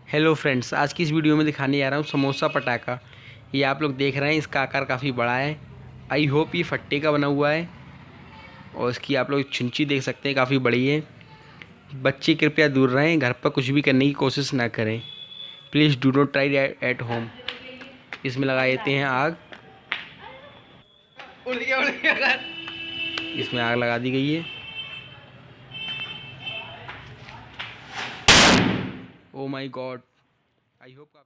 Hello friends, आज की इस वीडियो में दिखाने जा रहा हूँ समोसा पटाखा। ये आप लोग देख रहे हैं, इसका आकार काफ़ी बड़ा है। आई होप ये फट्टे का बना हुआ है और इसकी आप लोग छिंची देख सकते हैं, काफ़ी बड़ी है। बच्चे कृपया दूर रहें, घर पर कुछ भी करने की कोशिश ना करें। Please do not try at home. इसमें लगा देते हैं आग। इसमें आग लगा दी गई है। ओ माई गॉड, आई होप काफ़ी